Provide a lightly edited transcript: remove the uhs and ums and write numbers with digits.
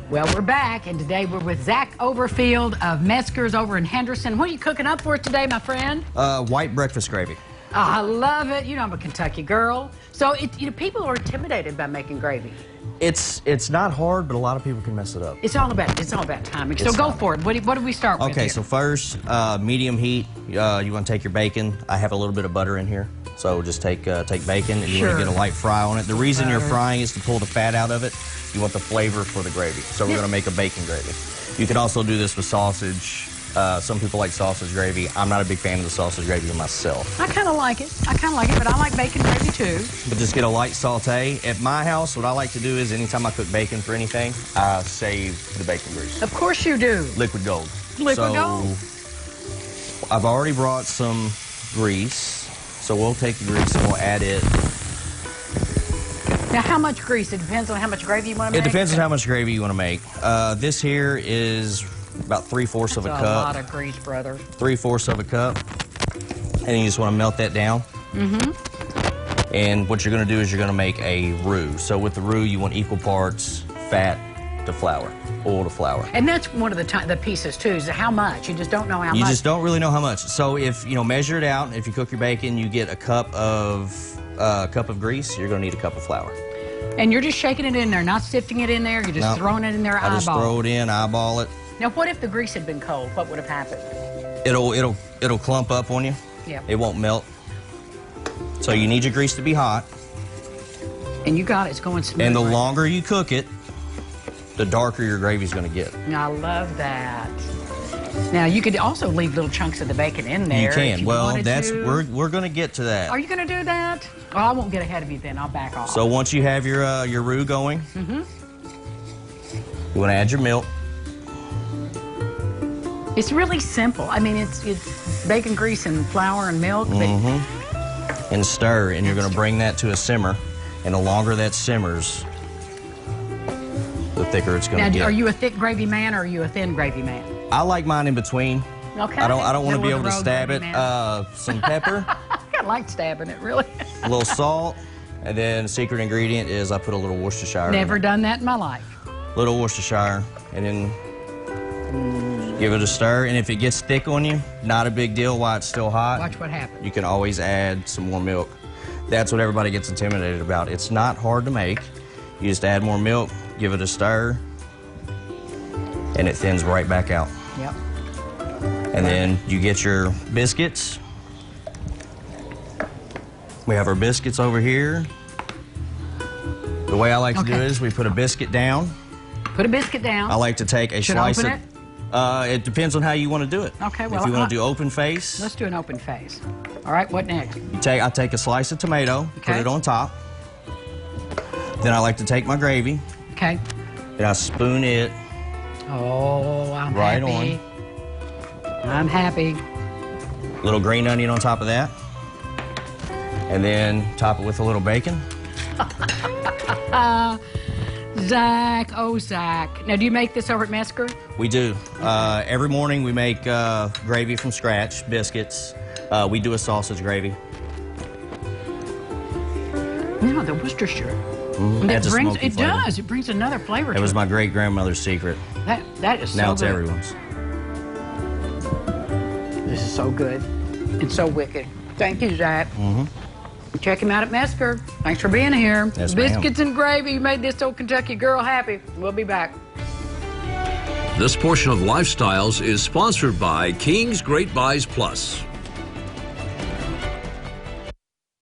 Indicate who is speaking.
Speaker 1: Well, we're back, and today we're with Zach Overfield of Mesker's over in Henderson. What are you cooking up for us today, my friend?
Speaker 2: White breakfast gravy.
Speaker 1: Oh, I love it. You know, I'm a Kentucky girl. So, people are intimidated by making gravy.
Speaker 2: It's not hard, but a lot of people can mess it up.
Speaker 1: It's all about timing. So go for it. What do we start with?
Speaker 2: Okay, so first, medium heat. You want to take your bacon. I have a little bit of butter in here. So just take bacon and you want to get a light fry on it. The reason you're frying is to pull the fat out of it. You want the flavor for the gravy. So we're going to make a bacon gravy. You can also do this with sausage. Some people like sausage gravy. I'm not a big fan of the sausage gravy myself.
Speaker 1: I kind of like it. But I like bacon gravy too.
Speaker 2: But just get a light saute. At my house, what I like to do is anytime I cook bacon for anything, I save the bacon grease.
Speaker 1: Of course you do.
Speaker 2: Liquid gold.
Speaker 1: Liquid gold.
Speaker 2: I've already brought some grease. So we'll take the grease and we'll add it.
Speaker 1: Now, how much grease? It depends on how much gravy you want to make?
Speaker 2: It depends on how much gravy you want to make. This here is about 3/4 of a cup.
Speaker 1: That's a lot of grease, brother.
Speaker 2: 3/4 of a cup. And you just want to melt that down.
Speaker 1: Mm-hmm.
Speaker 2: And what you're going to do is you're going to make a roux. So with the roux, you want equal parts fat to flour, oil to flour.
Speaker 1: And that's one of the pieces too, is how much. You just don't know how much.
Speaker 2: You just don't really know how much. So if, measure it out. If you cook your bacon, you get a cup of grease, you're going to need a cup of flour.
Speaker 1: And you're just shaking it in there, not sifting it in there. You're just throwing it in there,
Speaker 2: I just throw it in, eyeball it.
Speaker 1: Now, what if the grease had been cold? What would have happened?
Speaker 2: It'll clump up on you.
Speaker 1: Yeah.
Speaker 2: It won't melt. So you need your grease to be hot.
Speaker 1: And you got it. It's going smooth.
Speaker 2: And the longer you cook it, the darker your gravy's going to get.
Speaker 1: I love that. Now, you could also leave little chunks of the bacon in there.
Speaker 2: You can.
Speaker 1: Well,
Speaker 2: we're going to get to that.
Speaker 1: Are you going to do that? Oh, I won't get ahead of you then. I'll back off.
Speaker 2: So once you have your roux going, you want to add your milk.
Speaker 1: It's really simple. I mean, it's bacon grease and flour and milk.
Speaker 2: And stir, and you're going to bring that to a simmer. And the longer that simmers, the thicker it's going to get.
Speaker 1: Now, are you a thick gravy man or are you a thin gravy man?
Speaker 2: I like mine in between.
Speaker 1: Okay.
Speaker 2: I don't want to be able to stab it. Some pepper.
Speaker 1: I like stabbing it, really.
Speaker 2: A little salt, and then the secret ingredient is I put a little Worcestershire.
Speaker 1: Never done that in my life.
Speaker 2: Little Worcestershire, and then give it a stir. And if it gets thick on you, not a big deal while it's still hot.
Speaker 1: Watch what happens.
Speaker 2: You can always add some more milk. That's what everybody gets intimidated about. It's not hard to make. You just add more milk, give it a stir, and it thins right back out.
Speaker 1: Yep.
Speaker 2: And then you get your biscuits. We have our biscuits over here. The way I like to do it is we put a biscuit down.
Speaker 1: Put a biscuit down.
Speaker 2: I like to take a slice of... It depends on how you want to do it.
Speaker 1: Okay, well...
Speaker 2: If you want to do open face...
Speaker 1: Let's do an open face. All right, what next?
Speaker 2: I take a slice of tomato, put it on top. Then I like to take my gravy.
Speaker 1: Okay.
Speaker 2: And I spoon it.
Speaker 1: Oh, I'm
Speaker 2: right
Speaker 1: happy. I'm happy.
Speaker 2: Little green onion on top of that. And then top it with a little bacon.
Speaker 1: Zach, oh Zach. Now, do you make this over at Mesker?
Speaker 2: We do. Every morning we make gravy from scratch, biscuits. We do a sausage gravy.
Speaker 1: No, the Worcestershire. It brings another flavor to it.
Speaker 2: It was my great-grandmother's secret.
Speaker 1: That is so good.
Speaker 2: Now it's everyone's.
Speaker 1: This is so good and so wicked. Thank you, Zach. Check him out at Mesker. Thanks for being here.
Speaker 2: Yes,
Speaker 1: Biscuits and gravy made this old Kentucky girl happy. We'll be back.
Speaker 3: This portion of Lifestyles is sponsored by King's Great Buys Plus.